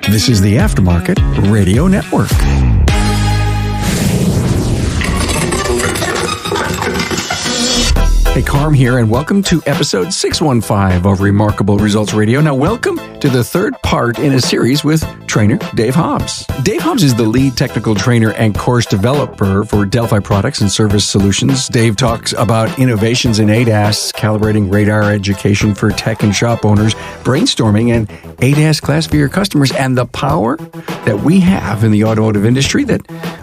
This is the Aftermarket Radio Network. Hey, Carm here, and welcome to episode 615 of Remarkable Results Radio. Now, welcome to the third part in a series with trainer Dave Hobbs. Dave Hobbs is the lead technical trainer and course developer for Delphi products and service solutions. Dave talks about innovations in ADAS, calibrating radar education for tech and shop owners, brainstorming and ADAS class for your customers, and the power that we have in the automotive industry that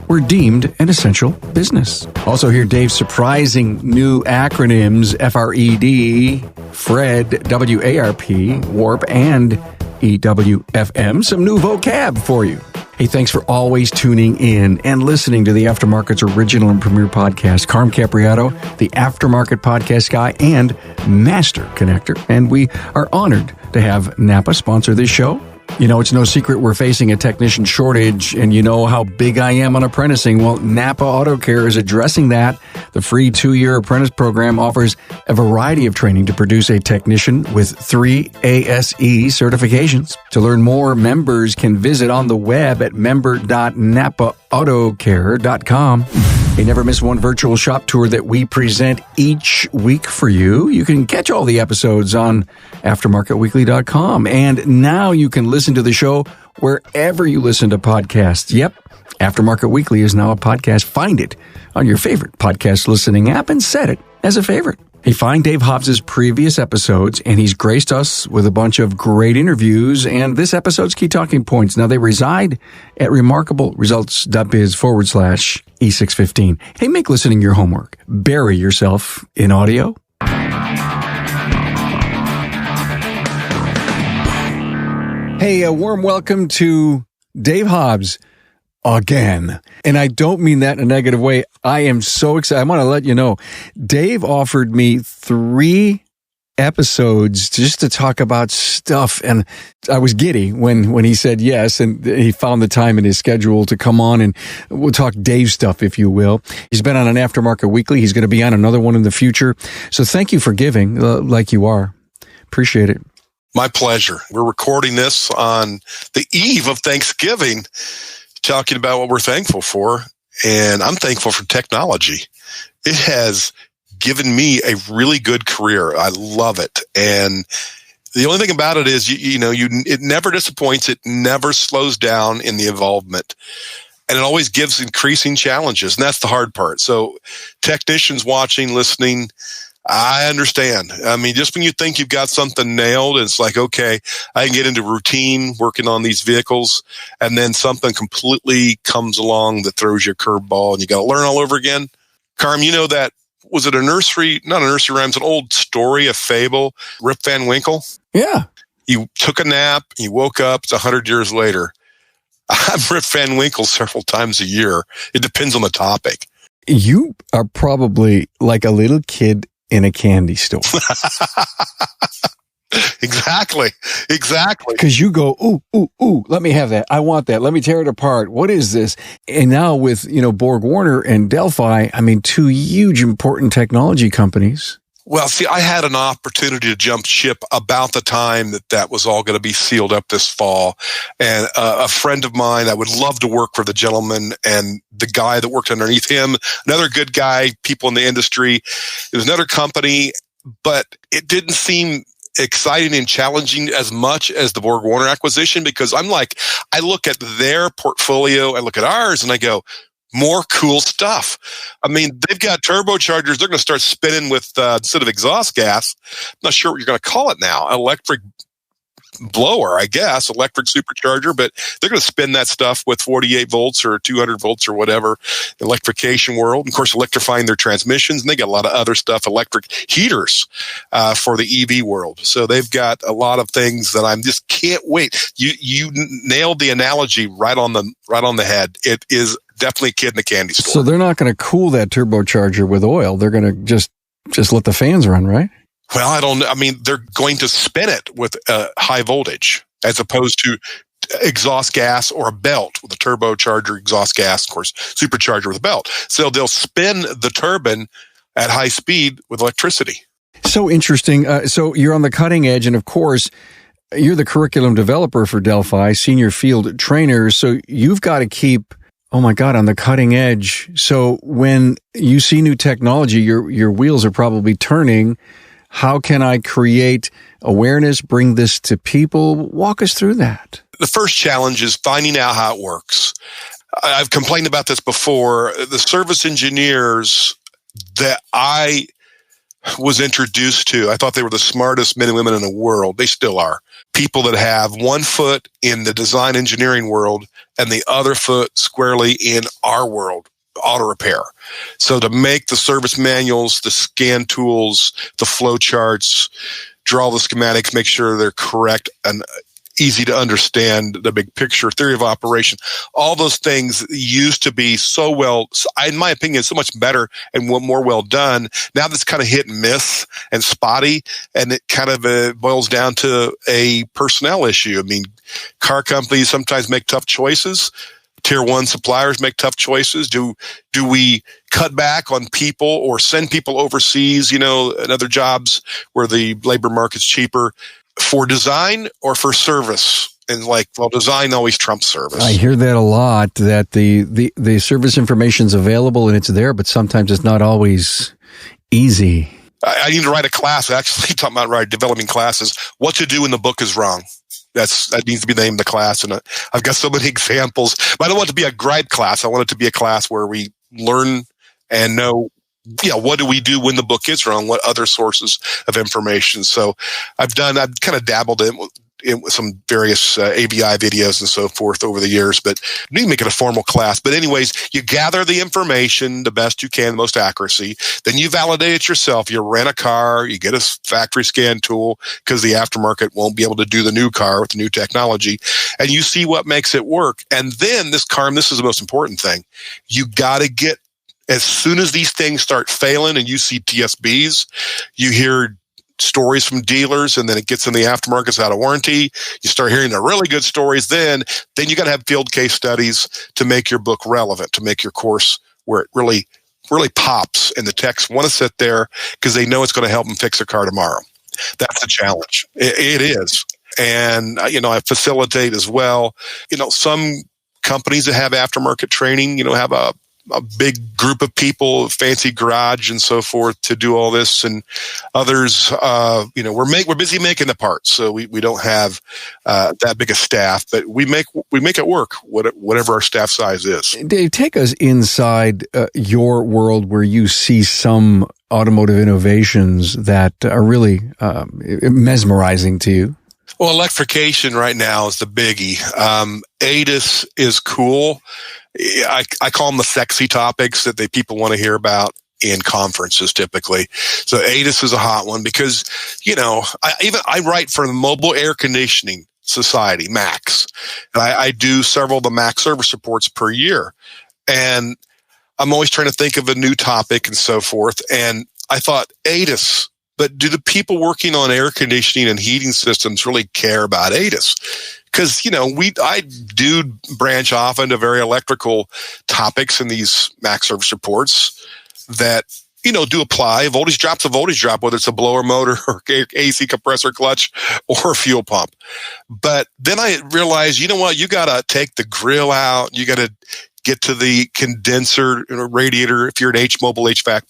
we're deemed an essential business. Also hear Dave's surprising new acronyms, FRED, FRED, WARP, WARP, and EWFM. Some new vocab for you. Hey, thanks for always tuning in and listening to the Aftermarket's original and premier podcast. Carm Capriato, the Aftermarket podcast guy and master connector. And we are honored to have Napa sponsor this show. You know, it's no secret we're facing a technician shortage, and you know how big I am on apprenticing. Well, Napa Auto Care is addressing that. The free 2-year apprentice program offers a variety of training to produce a technician with 3 ASE certifications. To learn more, members can visit on the web at member.napaautocare.com. Hey, never miss one virtual shop tour that we present each week for you. You can catch all the episodes on aftermarketweekly.com. And now you can listen to the show wherever you listen to podcasts. Yep, Aftermarket Weekly is now a podcast. Find it on your favorite podcast listening app and set it as a favorite. Hey, find Dave Hobbs' previous episodes, and he's graced us with a bunch of great interviews and this episode's key talking points. Now, they reside at remarkableresults.biz/E615. Hey, make listening your homework. Bury yourself in audio. Hey, a warm welcome to Dave Hobbs again. And I don't mean that in a negative way. I am so excited. I want to let you know, Dave offered me 3 episodes just to talk about stuff. And I was giddy when he said yes. And he found the time in his schedule to come on, and we'll talk Dave stuff, if you will. He's been on an Aftermarket Weekly. He's going to be on another one in the future. So thank you for giving like you are. Appreciate it. My pleasure. We're recording this on the eve of Thanksgiving, talking about what we're thankful for. And I'm thankful for technology. It has given me a really good career. I love it. And the only thing about it is, it never disappoints. It never slows down in the involvement. And it always gives increasing challenges. And that's the hard part. So technicians watching, listening, I understand. I mean, just when you think you've got something nailed, it's like, okay, I can get into routine working on these vehicles, and then something completely comes along that throws you a curveball, and you got to learn all over again. Carm, you know that, was it not a nursery rhyme, it's an old story, a fable, Rip Van Winkle? Yeah. You took a nap, you woke up, it's 100 years later. I've Rip Van Winkle several times a year. It depends on the topic. You are probably like a little kid in a candy store. Exactly. Because you go, ooh, let me have that. I want that. Let me tear it apart. What is this? And now with, Borg Warner and Delphi, I mean, 2 huge important technology companies. Well, see, I had an opportunity to jump ship about the time that was all going to be sealed up this fall. And a friend of mine, I would love to work for the gentleman and the guy that worked underneath him, another good guy, people in the industry. It was another company, but it didn't seem exciting and challenging as much as the Borg Warner acquisition, because I look at their portfolio, I look at ours, and I go, more cool stuff. I mean, they've got turbochargers. They're going to start spinning with, instead of exhaust gas, I'm not sure what you're going to call it now, electric blower, I guess, electric supercharger, but they're going to spin that stuff with 48 volts or 200 volts or whatever, electrification world. Of course, electrifying their transmissions, and they got a lot of other stuff, electric heaters for the EV world. So they've got a lot of things that I'm just can't wait. You nailed the analogy right on the head. It is definitely a kid in a candy store. So they're not going to cool that turbocharger with oil. They're going to just let the fans run, right? Well, I don't know. I mean, they're going to spin it with high voltage as opposed to exhaust gas or a belt with a turbocharger, exhaust gas, of course, supercharger with a belt. So they'll spin the turbine at high speed with electricity. So interesting. So you're on the cutting edge. And of course, you're the curriculum developer for Delphi, senior field trainer. So you've got to keep, oh my God, on the cutting edge. So when you see new technology, your wheels are probably turning. How can I create awareness, bring this to people? Walk us through that. The first challenge is finding out how it works. I've complained about this before. The service engineers that I was introduced to, I thought they were the smartest men and women in the world. They still are. People that have one foot in the design engineering world and the other foot squarely in our world, auto repair. So to make the service manuals, the scan tools, the flow charts, draw the schematics, make sure they're correct and easy to understand, the big picture, theory of operation, all those things used to be so well, in my opinion, so much better and more well done. Now that's kind of hit and miss and spotty, and it kind of boils down to a personnel issue. I mean, car companies sometimes make tough choices. Tier 1 suppliers make tough choices. Do we cut back on people or send people overseas, and other jobs where the labor market's cheaper, for design or for service? And design always trumps service. I hear that a lot, that the service information's available and it's there, but sometimes it's not always easy. I need to write a class, actually, talking about developing classes. What to do when the book is wrong. That needs to be the name of the class. And I've got so many examples. But I don't want it to be a gripe class. I want it to be a class where we learn and know, what do we do when the book is wrong? What other sources of information? So I've kind of dabbled in with some various ABI videos and so forth over the years, but I need to make it a formal class. But anyways, you gather the information the best you can, the most accuracy. Then you validate it yourself. You rent a car, you get a factory scan tool because the aftermarket won't be able to do the new car with the new technology, and you see what makes it work. And then this is the most important thing. You got to get, as soon as these things start failing and you see TSBs, you hear stories from dealers, and then it gets in the aftermarket, it's out of warranty. You start hearing the really good stories. Then you got to have field case studies to make your book relevant, to make your course where it really, really pops, and the techs want to sit there because they know it's going to help them fix a car tomorrow. That's the challenge. It is. And, I facilitate as well. Some companies that have aftermarket training, have a big group of people, fancy garage and so forth to do all this, and others, we're busy making the parts, so we don't have that big a staff, but we make it work, whatever our staff size is. Dave, take us inside your world where you see some automotive innovations that are really mesmerizing to you. Well, electrification right now is the biggie. ADAS is cool. I call them the sexy topics that people want to hear about in conferences typically. So ADAS is a hot one because, I write for the Mobile Air Conditioning Society, MAX, and I do several of the MAX service reports per year. And I'm always trying to think of a new topic and so forth. And I thought ADAS, but do the people working on air conditioning and heating systems really care about ADAS? Because, I do branch off into very electrical topics in these MAX service reports that, do apply. Voltage drop's a voltage drop, whether it's a blower motor or AC compressor clutch or a fuel pump. But then I realized, you got to take the grill out. You got to get to the condenser radiator if you're an mobile HVAC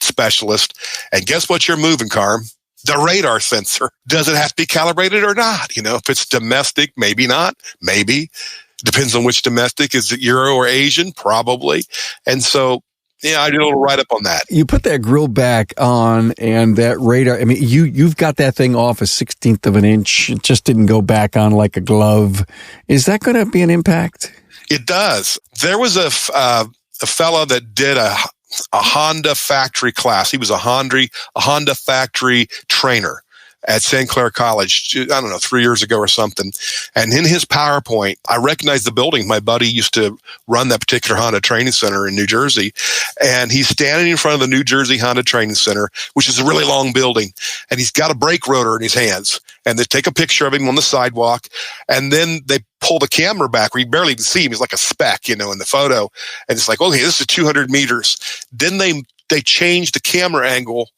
specialist. And guess what you're moving, Carm? The radar sensor. Does it have to be calibrated or not? If it's domestic, maybe not. Maybe. Depends on which domestic. Is it Euro or Asian? Probably. And so, I did a little write-up on that. You put that grill back on and that radar, you've got that thing off a 16th of an inch. It just didn't go back on like a glove. Is that going to be an impact? It does. There was a fellow that did a Honda factory class. He was a Honda factory trainer at St. Clair College, 3 years ago or something. And in his PowerPoint, I recognized the building. My buddy used to run that particular Honda training center in New Jersey. And he's standing in front of the New Jersey Honda Training Center, which is a really long building. And he's got a brake rotor in his hands. And they take a picture of him on the sidewalk. And then they pull the camera back where you barely even see him. He's like a speck, in the photo. And it's like, okay, this is 200 meters. Then they change the camera angle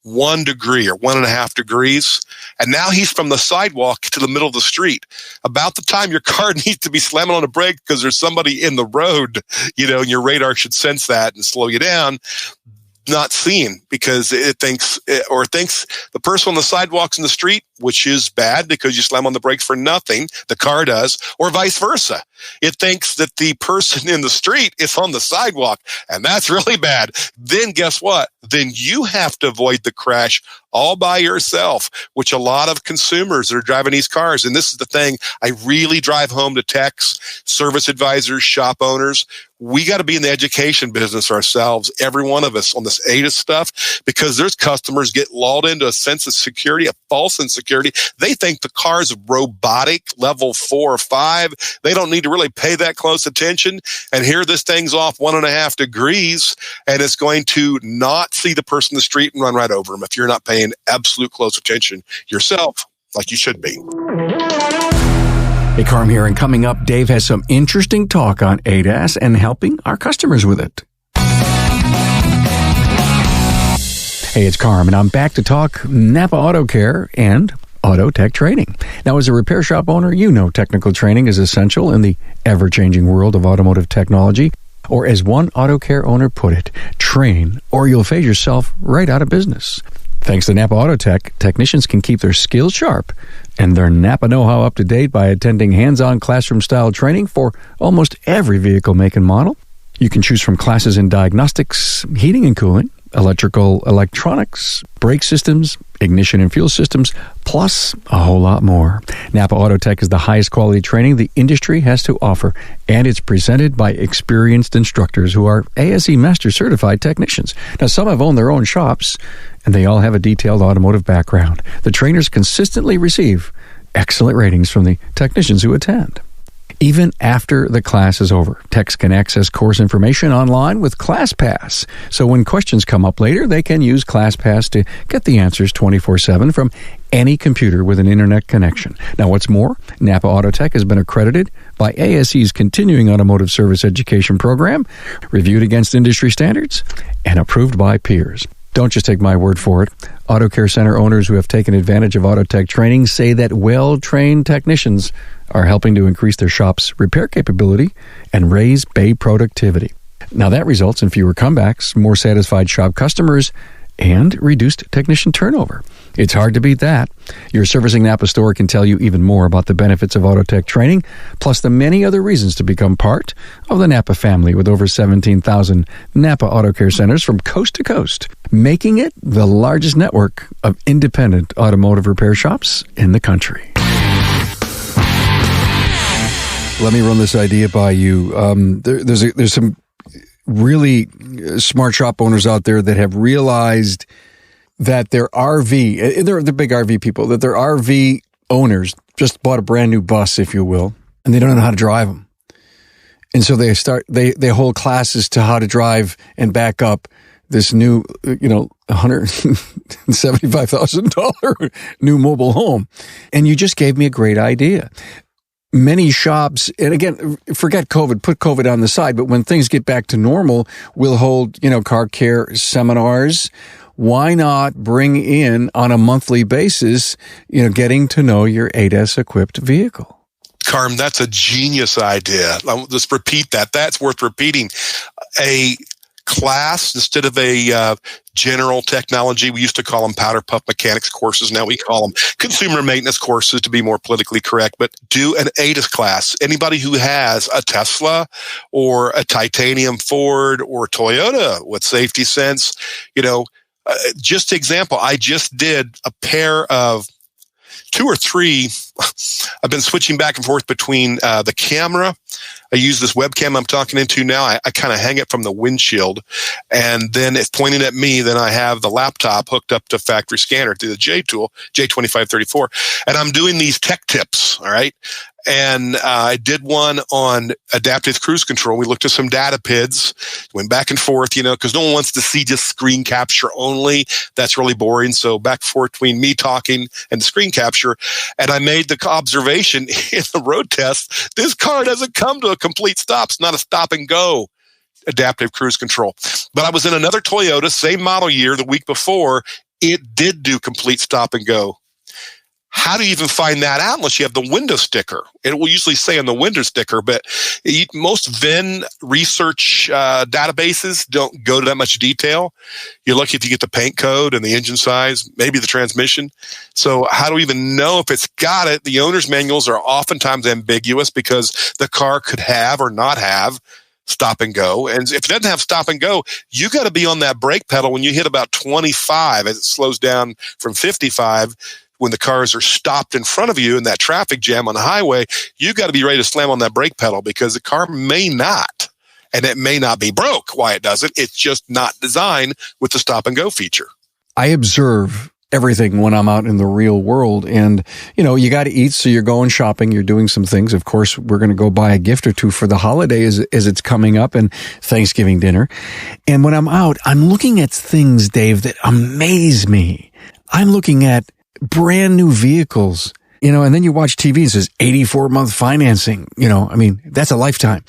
1 degree or 1.5 degrees. And now he's from the sidewalk to the middle of the street. About the time your car needs to be slamming on the brake because there's somebody in the road, and your radar should sense that and slow you down. Not seen because it thinks the person on the sidewalks in the street, which is bad because you slam on the brakes for nothing, the car does, or vice versa. It thinks that the person in the street is on the sidewalk, and that's really bad. Then guess what? Then you have to avoid the crash all by yourself, which a lot of consumers that are driving these cars, and this is the thing I really drive home to techs, service advisors, shop owners. We got to be in the education business ourselves, every one of us, on this ADAS stuff, because there's customers get lulled into a sense of security, a false insecurity. They think the car's robotic, level 4 or 5. They don't need to really pay that close attention. And here this thing's off 1.5 degrees, and it's going to not see the person in the street and run right over them if you're not paying absolute close attention yourself, like you should be. Hey, Carm here, and coming up, Dave has some interesting talk on ADAS and helping our customers with it. Hey, it's Carm, and I'm back to talk Napa Auto Care and auto tech training. Now, as a repair shop owner, you know technical training is essential in the ever-changing world of automotive technology. Or as one auto care owner put it, train or you'll phase yourself right out of business. Thanks to Napa Auto Tech, technicians can keep their skills sharp and their Napa know-how up to date by attending hands-on classroom-style training for almost every vehicle make and model. You can choose from classes in diagnostics, heating and cooling, electrical electronics, brake systems, ignition and fuel systems, plus a whole lot more. Napa Auto Tech is the highest quality training the industry has to offer, and it's presented by experienced instructors who are ASE Master Certified technicians. Now, some have owned their own shops, and they all have a detailed automotive background. The trainers consistently receive excellent ratings from the technicians who attend. Even after the class is over, techs can access course information online with ClassPass. So when questions come up later, they can use ClassPass to get the answers 24/7 from any computer with an internet connection. Now, what's more, Napa Auto Tech has been accredited by ASE's Continuing Automotive Service Education Program, reviewed against industry standards, and approved by peers. Don't just take my word for it. Auto Care Center owners who have taken advantage of Auto Tech training say that well-trained technicians are helping to increase their shop's repair capability and raise bay productivity. Now that results in fewer comebacks, more satisfied shop customers, and reduced technician turnover. It's hard to beat that. Your servicing Napa store can tell you even more about the benefits of Auto Tech training, plus the many other reasons to become part of the Napa family with over 17,000 Napa Auto Care Centers from coast to coast, making it the largest network of independent automotive repair shops in the country. Let me run this idea by you. There's some really smart shop owners out there that have realized that their RV, they're the big RV people, that their RV owners just bought a brand new bus, if you will, and they don't know how to drive them. And so they hold classes to how to drive and back up this new, $175,000 new mobile home. And you just gave me a great idea. Many shops, and again, forget COVID, put COVID on the side, but when things get back to normal, we'll hold, car care seminars. Why not bring in on a monthly basis, getting to know your ADAS-equipped vehicle? Carm, that's a genius idea. I'll just repeat that. That's worth repeating. A class instead of a general technology. We used to call them powder puff mechanics courses. Now we call them consumer maintenance courses to be more politically correct, but do an ADAS class. Anybody who has a Tesla or a titanium Ford or Toyota with safety sense, just example, I just did a pair of 2 or 3. I've been switching back and forth between the camera. I use this webcam I'm talking into now. I kind of hang it from the windshield, and then it's pointing at me. Then I have the laptop hooked up to factory scanner through the J tool, J2534, and I'm doing these tech tips, all right? And I did one on adaptive cruise control. We looked at some data PIDs, went back and forth, because no one wants to see just screen capture only. That's really boring. So back and forth between me talking and the screen capture. And I made the observation in the road test, this car doesn't come to a complete stop. It's not a stop and go adaptive cruise control. But I was in another Toyota, same model year, the week before, it did do complete stop and go. How do you even find that out unless you have the window sticker? It will usually say on the window sticker, but most VIN research databases don't go to that much detail. You're lucky if you get the paint code and the engine size, maybe the transmission. So how do we even know if it's got it? The owner's manuals are oftentimes ambiguous because the car could have or not have stop and go. And if it doesn't have stop and go, you got to be on that brake pedal when you hit about 25 as it slows down from 55. When the cars are stopped in front of you in that traffic jam on the highway, you got to be ready to slam on that brake pedal because the car may not. And it may not be broke why it doesn't. It's just not designed with the stop and go feature. I observe everything when I'm out in the real world. And, you got to eat. So you're going shopping. You're doing some things. Of course, we're going to go buy a gift or two for the holiday as it's coming up and Thanksgiving dinner. And when I'm out, I'm looking at things, Dave, that amaze me. I'm looking at brand new vehicles, and then you watch TV and it says 84-month financing. That's a lifetime.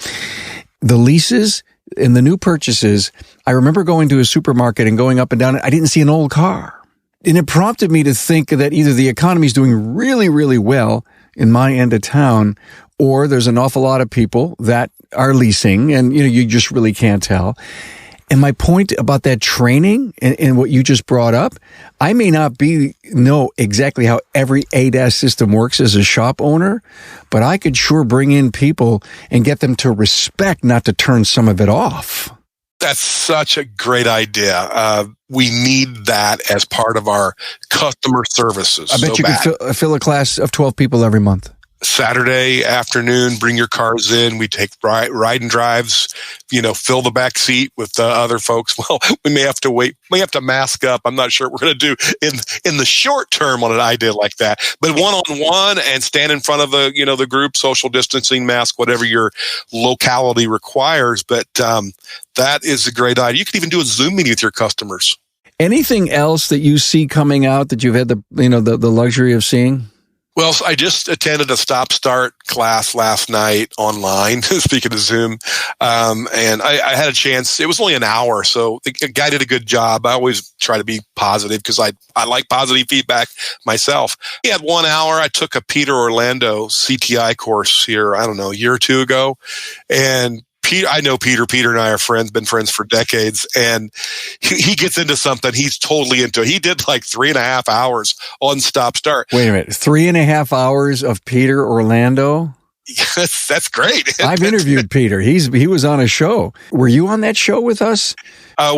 The leases and the new purchases, I remember going to a supermarket and going up and down. I didn't see an old car. And it prompted me to think that either the economy is doing really, really well in my end of town, or there's an awful lot of people that are leasing and, you just really can't tell. And my point about that training and what you just brought up, I may not know exactly how every ADAS system works as a shop owner, but I could sure bring in people and get them to respect, not to turn some of it off. That's such a great idea. We need that as part of our customer services. I bet you could fill a class of 12 people every month. Saturday afternoon, bring your cars in. We take ride and drives, fill the back seat with other folks. Well, we may have to wait. We have to mask up. I'm not sure what we're going to do in the short term on an idea like that. But one-on-one and stand in front of the group, social distancing, mask, whatever your locality requires. But that is a great idea. You could even do a Zoom meeting with your customers. Anything else that you see coming out that you've had the luxury of seeing? Well, I just attended a stop-start class last night online, speaking of Zoom, and I had a chance. It was only an hour, so the guy did a good job. I always try to be positive because I like positive feedback myself. He had 1 hour. I took a Peter Orlando CTI course here, a year or two ago, and I know Peter. Peter and I are friends, been friends for decades, and he gets into something he's totally into. He did like 3.5 hours on stop start. Wait a minute, 3.5 hours of Peter Orlando? Yes, that's great. I've interviewed Peter. He was on a show. Were you on that show with us?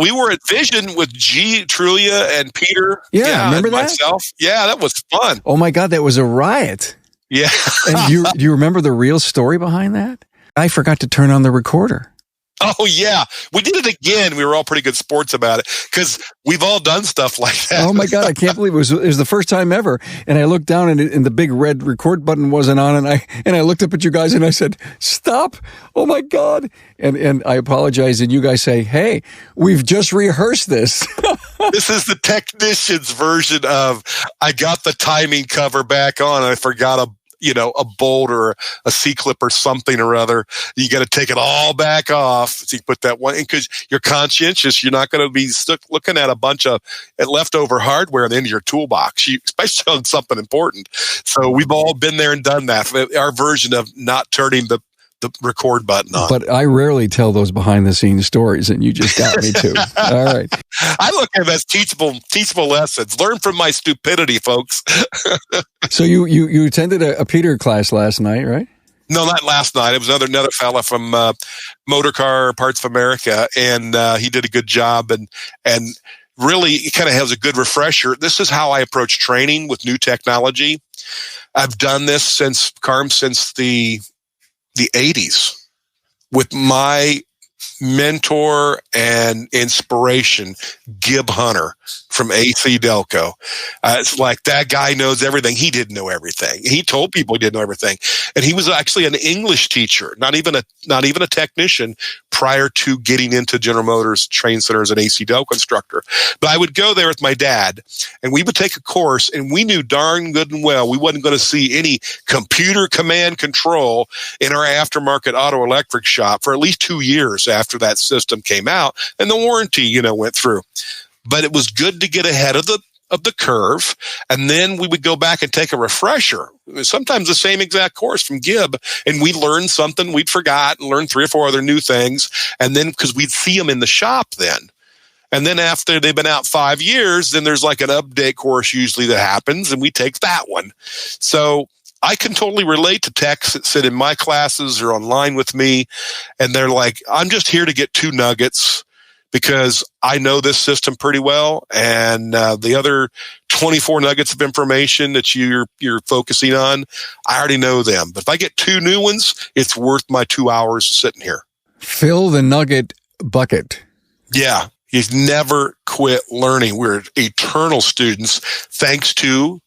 We were at Vision with G, Trulia, and Peter. Yeah, remember that? Myself. Yeah, that was fun. Oh my God, that was a riot. Yeah. And do you remember the real story behind that? I forgot to turn on the recorder. Oh, yeah. We did it again. We were all pretty good sports about it because we've all done stuff like that. Oh, my God. I can't believe it was the first time ever. And I looked down and the big red record button wasn't on. And I looked up at you guys and I said, stop. Oh, my God. And I apologize. And you guys say, hey, we've just rehearsed this. This is the technician's version of I got the timing cover back on. I forgot a bolt or a C-clip or something or other. You got to take it all back off. So you put that one in because you're conscientious. You're not going to be stuck looking at a bunch of leftover hardware at the end of your toolbox, especially on something important. So we've all been there and done that. Our version of not turning the record button on. But I rarely tell those behind the scenes stories, and you just got me to. All right. I look at them as teachable lessons. Learn from my stupidity, folks. So you attended a Peter class last night, right? No, not last night. It was another fella from Motor Car Parts of America, and he did a good job and really it kind of has a good refresher. This is how I approach training with new technology. I've done this since the 80s with my mentor and inspiration, Gib Hunter from AC Delco. It's like that guy knows everything. He didn't know everything. He told people he didn't know everything. And he was actually an English teacher, not even a technician prior to getting into General Motors train center as an AC Delco instructor. But I would go there with my dad and we would take a course and we knew darn good and well we wasn't going to see any computer command control in our aftermarket auto electric shop for at least 2 years after that system came out and the warranty, went through. But it was good to get ahead of of the curve, and then we would go back and take a refresher, sometimes the same exact course from Gibb, and we'd learn something we'd forgot and learn 3 or 4 other new things, and then because we'd see them in the shop then. And then after they've been out 5 years, then there's like an update course usually that happens, and we take that one. So I can totally relate to techs that sit in my classes or online with me, and they're like, I'm just here to get 2 nuggets because I know this system pretty well, and the other 24 nuggets of information that you're focusing on, I already know them. But if I get 2 new ones, it's worth my 2 hours sitting here. Fill the nugget bucket. Yeah. You never quit learning. We're eternal students thanks to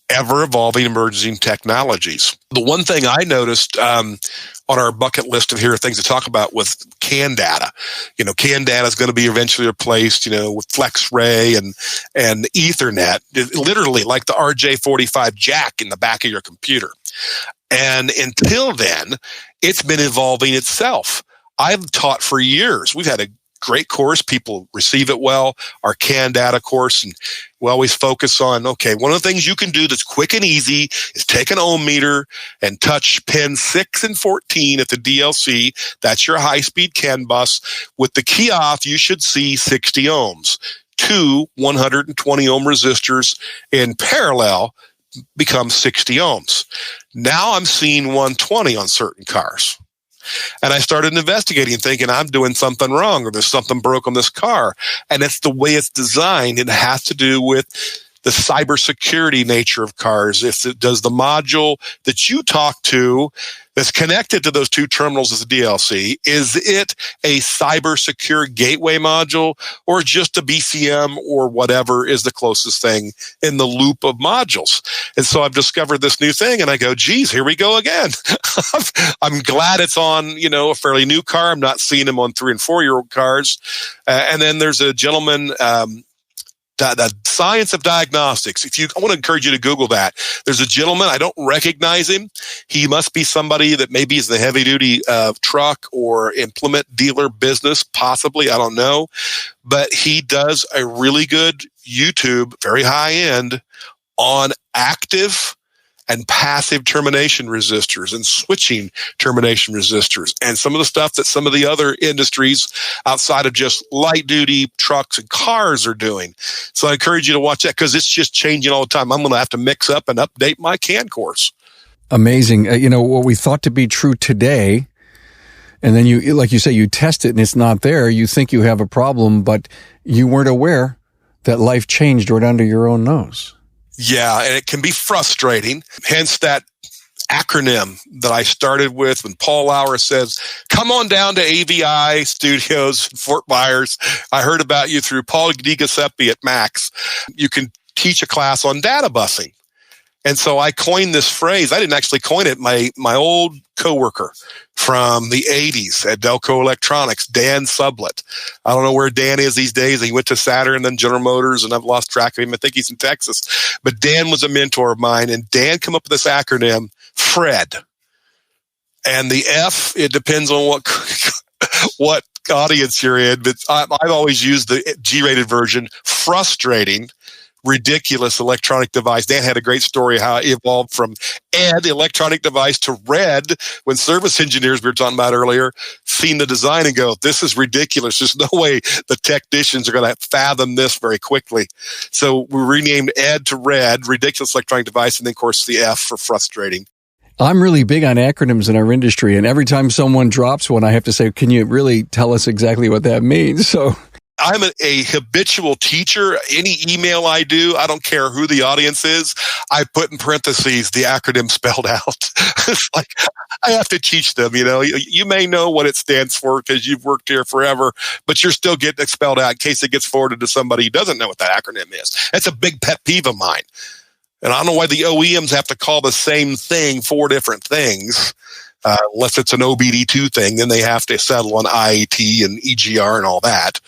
ever-evolving emerging technologies. The one thing I noticed on our bucket list of here things to talk about with CAN data. CAN data is going to be eventually replaced, with FlexRay and Ethernet, literally like the RJ45 jack in the back of your computer. And until then, it's been evolving itself. I've taught for years. We've had a great course. People receive it well. Our CAN data course. And we always focus on, okay, one of the things you can do that's quick and easy is take an ohm meter and touch pins 6 and 14 at the DLC. That's your high-speed CAN bus. With the key off, you should see 60 ohms. 2 120 ohm resistors in parallel become 60 ohms. Now I'm seeing 120 on certain cars. And I started investigating, thinking I'm doing something wrong or there's something broke on this car. And it's the way it's designed. It has to do with the cybersecurity nature of cars. Does the module that you talk to that's connected to those 2 terminals as a DLC, is it a cyber secure gateway module or just a BCM or whatever is the closest thing in the loop of modules? And so I've discovered this new thing and I go, geez, here we go again. I'm glad it's on, a fairly new car. I'm not seeing them on 3 and 4-year-old cars. And then there's a gentleman, the science of diagnostics. I want to encourage you to Google that. There's a gentleman, I don't recognize him. He must be somebody that maybe is the heavy duty truck or implement dealer business, possibly. I don't know. But he does a really good YouTube, very high end, on active and passive termination resistors and switching termination resistors and some of the stuff that some of the other industries outside of just light duty trucks and cars are doing. So I encourage you to watch that because it's just changing all the time. I'm going to have to mix up and update my CAN course. Amazing. What we thought to be true today, and then you, like you say, you test it and it's not there. You think you have a problem, but you weren't aware that life changed right under your own nose. Yeah, and it can be frustrating. Hence that acronym that I started with when Paul Lauer says, come on down to AVI Studios in Fort Myers. I heard about you through Paul DiGiuseppe at Max. You can teach a class on data busing. And so I coined this phrase. I didn't actually coin it. My old coworker from the 80s at Delco Electronics, Dan Sublett. I don't know where Dan is these days. He went to Saturn and then General Motors, and I've lost track of him. I think he's in Texas. But Dan was a mentor of mine, and Dan came up with this acronym, FRED. And the F, it depends on what audience you're in, but I've always used the G-rated version, frustrating, ridiculous electronic device. Dan had a great story how it evolved from ED, the electronic device, to RED when service engineers we were talking about earlier seen the design and go, this is ridiculous. There's no way the technicians are going to fathom this very quickly. So we renamed ED to RED, ridiculous electronic device, and then of course the F for frustrating. I'm really big on acronyms in our industry, and every time someone drops one, I have to say, can you really tell us exactly what that means? So I'm a habitual teacher. Any email I do, I don't care who the audience is, I put in parentheses the acronym spelled out. It's like I have to teach them, You may know what it stands for because you've worked here forever, but you're still getting it spelled out in case it gets forwarded to somebody who doesn't know what that acronym is. That's a big pet peeve of mine. And I don't know why the OEMs have to call the same thing 4 different things. Unless it's an OBD2 thing, then they have to settle on IAT and EGR and all that.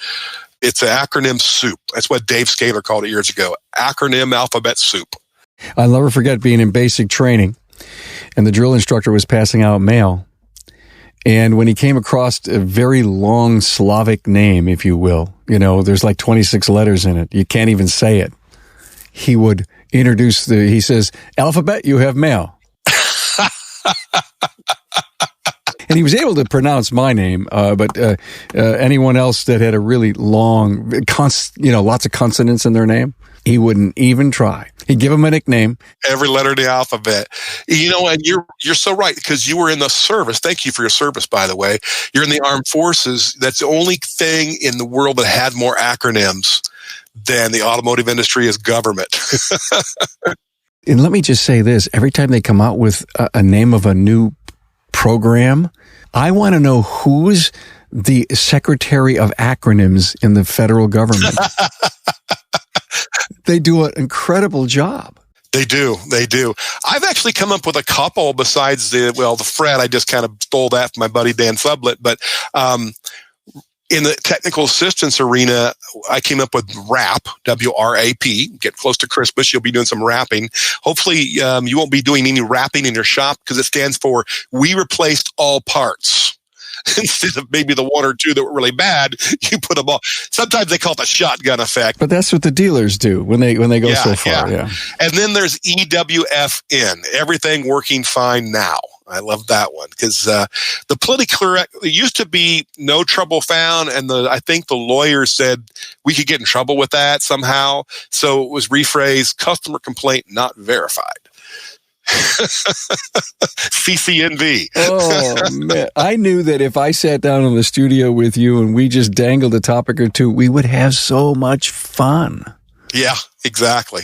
It's an acronym soup. That's what Dave Scaler called it years ago. Acronym alphabet soup. I'll never forget being in basic training, and the drill instructor was passing out mail. And when he came across a very long Slavic name, if you will, there's like 26 letters in it. You can't even say it. he would introduce he says, "Alphabet, you have mail." And he was able to pronounce my name, but anyone else that had a really long, lots of consonants in their name, he wouldn't even try. He'd give them a nickname. Every letter of the alphabet. And you're so right, because you were in the service. Thank you for your service, by the way. You're in the armed forces. That's the only thing in the world that had more acronyms than the automotive industry is government. And let me just say this. Every time they come out with a name of a new program, I want to know who's the secretary of acronyms in the federal government. They do an incredible job. They do. I've actually come up with a couple besides the Fred. I just kind of stole that from my buddy Dan Sublett. But in the technical assistance arena, I came up with WRAP, W-R-A-P. Get close to Christmas, you'll be doing some wrapping. Hopefully, you won't be doing any wrapping in your shop, because it stands for We Replaced All Parts. Instead of maybe the one or two that were really bad, you put them all. Sometimes they call it the shotgun effect. But that's what the dealers do when they go so far. Yeah. And then there's EWFN, everything working fine now. I love that one, because the politically correct, it used to be no trouble found, and I think the lawyers said we could get in trouble with that somehow. So it was rephrased, customer complaint not verified. CCNV. Oh, man. I knew that if I sat down in the studio with you and we just dangled a topic or two, we would have so much fun. Yeah, exactly.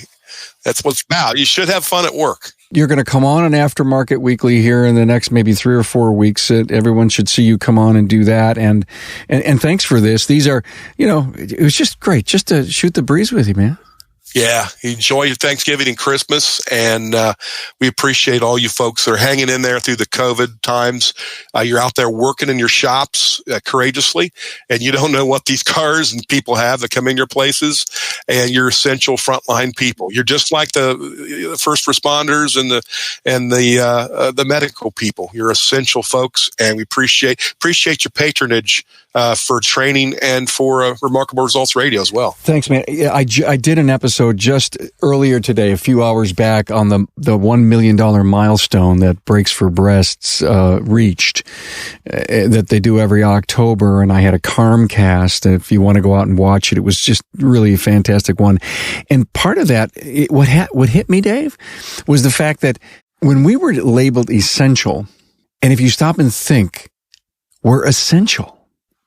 That's what it's about. You should have fun at work. You're going to come on an Aftermarket Weekly here in the next maybe 3 or 4 weeks. Everyone should see you come on and do that. And thanks for this. These are, it was just great just to shoot the breeze with you, man. Yeah, enjoy your Thanksgiving and Christmas, and we appreciate all you folks that are hanging in there through the COVID times. You're out there working in your shops courageously, and you don't know what these cars and people have that come in your places, and you're essential frontline people. You're just like the first responders and the medical people. You're essential folks, and we appreciate your patronage for training and for Remarkable Results Radio as well. Thanks, man. I did an episode just earlier today, a few hours back, on the $1 million milestone that Brakes for Breasts reached, that they do every October. And I had a Carmcast. If you want to go out and watch it, it was just really a fantastic one. And part of that, what hit me, Dave, was the fact that when we were labeled essential, and if you stop and think, we're essential.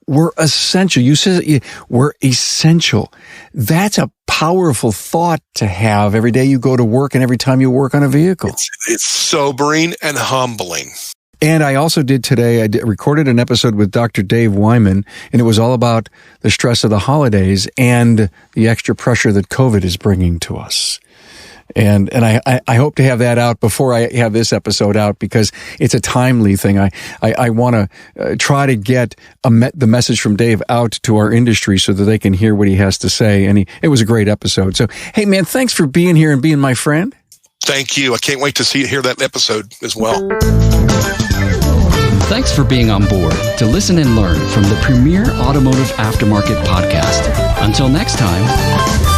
We're essential. You said we're essential. That's a powerful thought to have every day you go to work and every time you work on a vehicle. It's sobering and humbling. And I also did today, recorded an episode with Dr. Dave Wyman, and it was all about the stress of the holidays and the extra pressure that COVID is bringing to us. And I hope to have that out before I have this episode out, because it's a timely thing. I want to try to get the message from Dave out to our industry so that they can hear what he has to say. And it was a great episode. So, hey, man, thanks for being here and being my friend. Thank you. I can't wait to hear that episode as well. Thanks for being on board to listen and learn from the premier automotive aftermarket podcast. Until next time.